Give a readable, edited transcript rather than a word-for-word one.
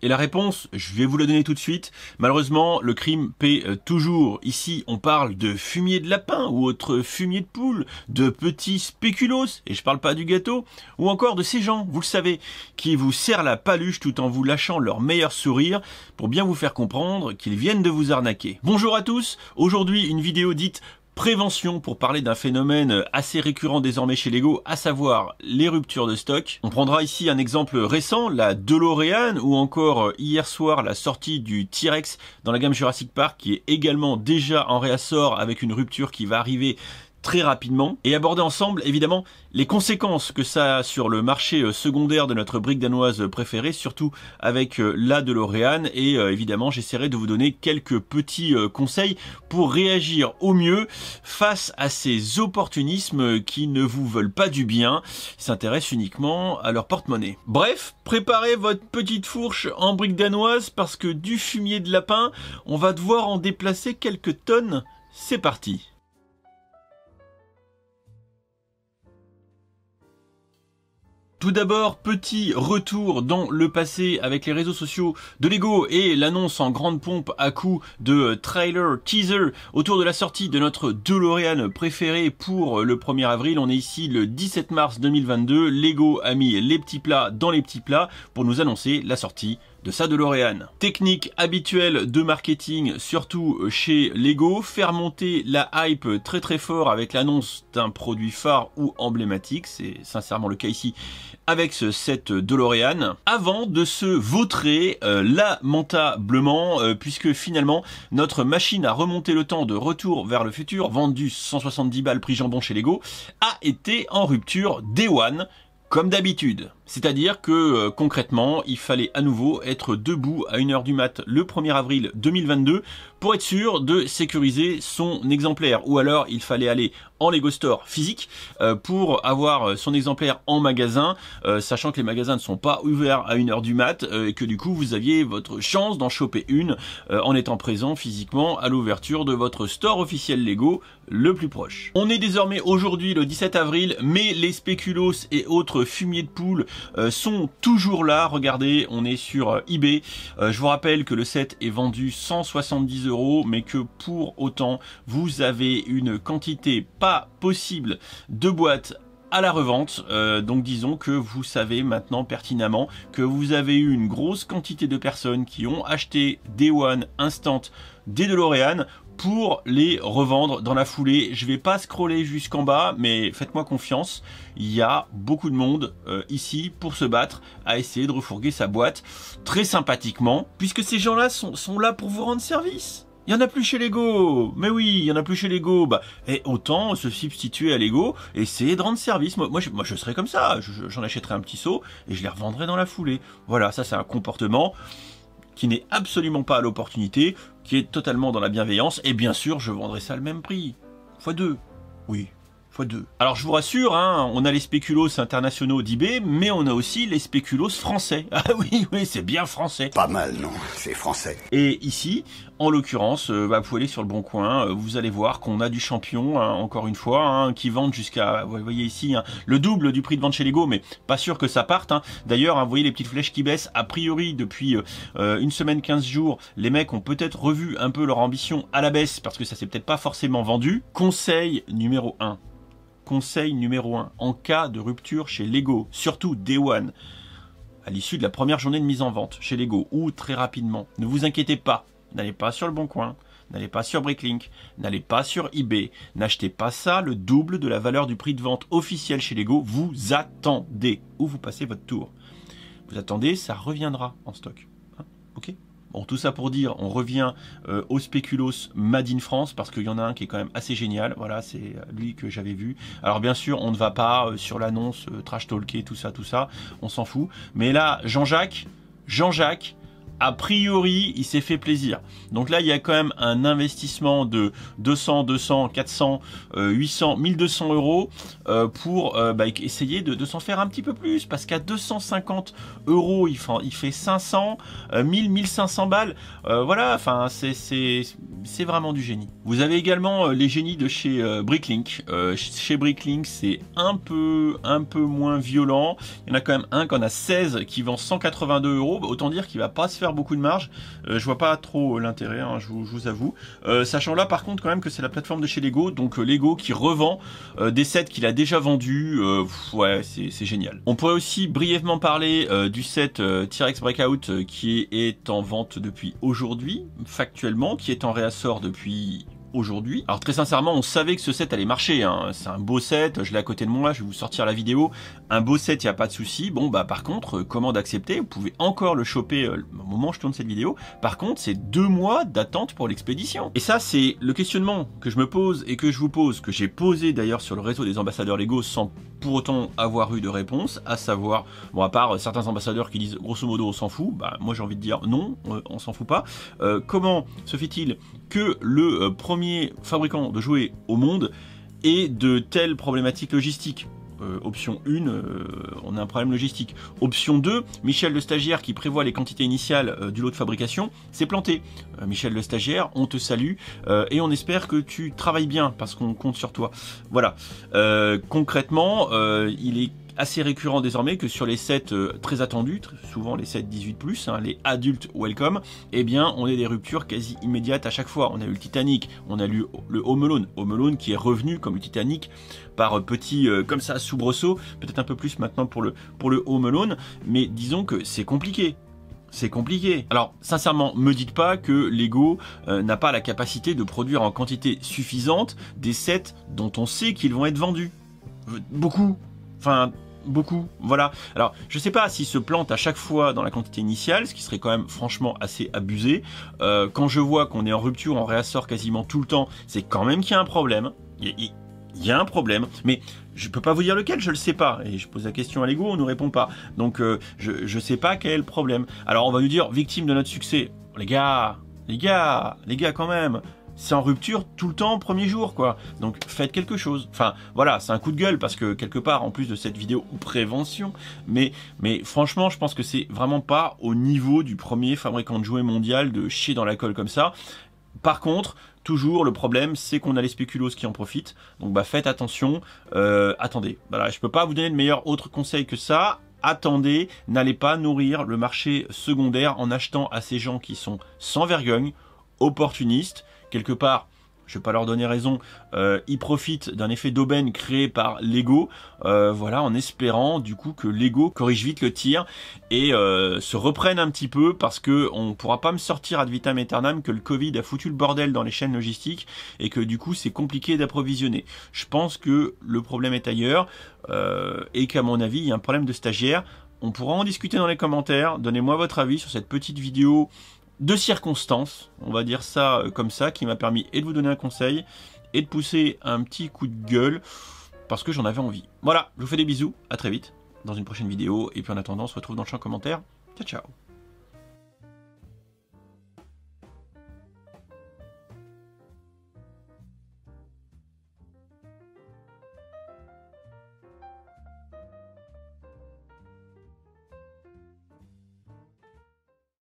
Et la réponse, je vais vous la donner tout de suite. Malheureusement, le crime paie toujours. Ici, on parle de fumier de lapin ou autre fumier de poule, de petits spéculoos, et je parle pas du gâteau, ou encore de ces gens, vous le savez, qui vous serrent la paluche tout en vous lâchant leur meilleur sourire pour bien vous faire comprendre qu'ils viennent de vous arnaquer. Bonjour à tous, aujourd'hui une vidéo dite prévention pour parler d'un phénomène assez récurrent désormais chez Lego, à savoir les ruptures de stock. On prendra ici un exemple récent, la DeLorean, ou encore hier soir la sortie du T-Rex dans la gamme Jurassic Park, qui est également déjà en réassort avec une rupture qui va arriver très rapidement, et aborder ensemble évidemment les conséquences que ça a sur le marché secondaire de notre brique danoise préférée, surtout avec la DeLorean, et évidemment j'essaierai de vous donner quelques petits conseils pour réagir au mieux face à ces opportunismes qui ne vous veulent pas du bien, s'intéressent uniquement à leur porte-monnaie. Bref, préparez votre petite fourche en brique danoise parce que du fumier de lapin, on va devoir en déplacer quelques tonnes. C'est parti. Tout d'abord, petit retour dans le passé avec les réseaux sociaux de Lego et l'annonce en grande pompe à coup de trailer teaser autour de la sortie de notre DeLorean préféré pour le 1er avril. On est ici le 17 mars 2022. Lego a mis les petits plats dans les petits plats pour nous annoncer la sortie de sa DeLorean. Technique habituelle de marketing, surtout chez Lego, faire monter la hype très très fort avec l'annonce d'un produit phare ou emblématique, c'est sincèrement le cas ici avec cette DeLorean, avant de se vautrer lamentablement, puisque finalement notre machine à remonter le temps de Retour vers le futur, vendue 170 balles prix jambon chez Lego, a été en rupture Day One, comme d'habitude. C'est-à-dire que concrètement, il fallait à nouveau être debout à 1h du mat le 1er avril 2022 pour être sûr de sécuriser son exemplaire. Ou alors, il fallait aller en Lego Store physique pour avoir son exemplaire en magasin, sachant que les magasins ne sont pas ouverts à 1h du mat et que du coup, vous aviez votre chance d'en choper une en étant présent physiquement à l'ouverture de votre store officiel Lego le plus proche. On est désormais aujourd'hui le 17 avril, mais les spéculoos et autres fumiers de poule sont toujours là. Regardez, on est sur eBay. Je vous rappelle que le set est vendu 170 €, mais que pour autant, vous avez une quantité pas possible de boîtes à la revente, donc disons que vous savez maintenant pertinemment que vous avez eu une grosse quantité de personnes qui ont acheté Day One Instant des DeLorean pour les revendre dans la foulée. Je vais pas scroller jusqu'en bas, mais faites-moi confiance, il y a beaucoup de monde ici pour se battre à essayer de refourguer sa boîte très sympathiquement, puisque ces gens-là sont là pour vous rendre service. Il y en a plus chez Lego, mais oui, il y en a plus chez Lego. Bah, et autant se substituer à Lego et essayer de rendre service. Moi, je serais comme ça. J'en achèterais un petit seau et je les revendrais dans la foulée. Voilà, ça c'est un comportement qui n'est absolument pas à l'opportunité, qui est totalement dans la bienveillance. Et bien sûr, je vendrai ça le même prix, x2. Oui. x2. Alors je vous rassure, hein, on a les spéculoos internationaux d'eBay, mais on a aussi les spéculoos français. Ah oui, c'est bien français. Pas mal, non, c'est français. Et ici, en l'occurrence, vous pouvez aller sur le Bon Coin, vous allez voir qu'on a du champion, hein, encore une fois, hein, qui vendent jusqu'à, vous voyez ici, hein, le double du prix de vente chez Lego, mais pas sûr que ça parte. Hein. D'ailleurs, hein, vous voyez les petites flèches qui baissent, a priori, depuis une semaine, 15 jours, les mecs ont peut-être revu un peu leur ambition à la baisse, parce que ça s'est peut-être pas forcément vendu. Conseil numéro 1. Conseil numéro 1, en cas de rupture chez Lego, surtout Day One, à l'issue de la première journée de mise en vente chez Lego, ou très rapidement, ne vous inquiétez pas, n'allez pas sur le Bon Coin, n'allez pas sur Bricklink, n'allez pas sur eBay, n'achetez pas ça le double de la valeur du prix de vente officiel chez Lego, vous attendez, ou vous passez votre tour. Vous attendez, ça reviendra en stock. Hein, ok ? Bon, tout ça pour dire, on revient au spéculoos Made in France, parce qu'il y en a un qui est quand même assez génial. Voilà, c'est lui que j'avais vu. Alors bien sûr, on ne va pas sur l'annonce trash talker, tout ça, on s'en fout. Mais là, Jean-Jacques, a priori, il s'est fait plaisir. Donc là, il y a quand même un investissement de 200, 200, 400, 800, 1200 euros pour essayer de s'en faire un petit peu plus. Parce qu'à 250 euros, il fait 500, 1000, 1500 balles. Voilà, enfin, c'est vraiment du génie. Vous avez également les génies de chez Bricklink. Chez Bricklink, c'est un peu moins violent. Il y en a quand même un qui en a 16 qui vend 182 euros. Autant dire qu'il va pas se faire beaucoup de marge. Je vois pas trop l'intérêt, hein, je vous avoue. Sachant là par contre quand même que c'est la plateforme de chez Lego, donc Lego qui revend des sets qu'il a déjà vendus. Ouais, c'est génial. On pourrait aussi brièvement parler du set T-Rex Breakout qui est en vente depuis aujourd'hui, factuellement, qui est en réassort depuis aujourd'hui. Alors très sincèrement, on savait que ce set allait marcher, hein. C'est un beau set, je l'ai à côté de moi, je vais vous sortir la vidéo. Un beau set, il n'y a pas de souci. Bon bah par contre, commande acceptée, vous pouvez encore le choper au moment où je tourne cette vidéo. Par contre, c'est 2 mois d'attente pour l'expédition. Et ça, c'est le questionnement que je me pose et que je vous pose, que j'ai posé d'ailleurs sur le réseau des ambassadeurs Lego sans pour autant avoir eu de réponse, à savoir, bon à part certains ambassadeurs qui disent grosso modo on s'en fout, bah moi j'ai envie de dire non, on s'en fout pas. Comment se fait-il que le premier fabricant de jouets au monde ait de telles problématiques logistiques? Option 1, on a un problème logistique. Option 2, Michel le stagiaire qui prévoit les quantités initiales du lot de fabrication s'est planté. Michel le stagiaire, on te salue et on espère que tu travailles bien parce qu'on compte sur toi. Voilà. Concrètement, il est assez récurrent désormais que sur les sets très attendus, souvent les sets 18+, hein, les adultes welcome, eh bien on a des ruptures quasi immédiates à chaque fois. On a eu le Titanic, on a eu le Home Alone qui est revenu comme le Titanic par petits comme ça soubresauts, peut-être un peu plus maintenant pour le Home Alone, mais disons que c'est compliqué. C'est compliqué. Alors, sincèrement, me dites pas que Lego n'a pas la capacité de produire en quantité suffisante des sets dont on sait qu'ils vont être vendus. Beaucoup. Enfin, beaucoup, voilà. Alors, je sais pas s'ils se plantent à chaque fois dans la quantité initiale, ce qui serait quand même franchement assez abusé. Quand je vois qu'on est en rupture, on réassort quasiment tout le temps, c'est quand même qu'il y a un problème. Il y a un problème, mais je peux pas vous dire lequel, je le sais pas. Et je pose la question à Lego, on nous répond pas. Donc, je sais pas quel est le problème. Alors, on va nous dire, victime de notre succès. Les gars, quand même. C'est en rupture tout le temps, premier jour, quoi. Donc, faites quelque chose. Enfin, voilà, c'est un coup de gueule parce que, quelque part, en plus de cette vidéo prévention, mais franchement, je pense que c'est vraiment pas au niveau du premier fabricant de jouets mondial de chier dans la colle comme ça. Par contre, toujours, le problème, c'est qu'on a les spéculoos qui en profitent. Donc, bah, faites attention. Attendez. Voilà, je peux pas vous donner de meilleur autre conseil que ça. Attendez, n'allez pas nourrir le marché secondaire en achetant à ces gens qui sont sans vergogne, opportunistes. Quelque part, je vais pas leur donner raison, ils profitent d'un effet d'aubaine créé par Lego, voilà, en espérant du coup que Lego corrige vite le tir et se reprenne un petit peu parce que on pourra pas me sortir ad vitam aeternam que le Covid a foutu le bordel dans les chaînes logistiques et que du coup c'est compliqué d'approvisionner. Je pense que le problème est ailleurs et qu'à mon avis il y a un problème de stagiaire. On pourra en discuter dans les commentaires, donnez-moi votre avis sur cette petite vidéo de circonstances, on va dire ça comme ça, qui m'a permis et de vous donner un conseil et de pousser un petit coup de gueule parce que j'en avais envie. Voilà, je vous fais des bisous, à très vite dans une prochaine vidéo et puis en attendant on se retrouve dans le champ commentaire. Ciao ciao.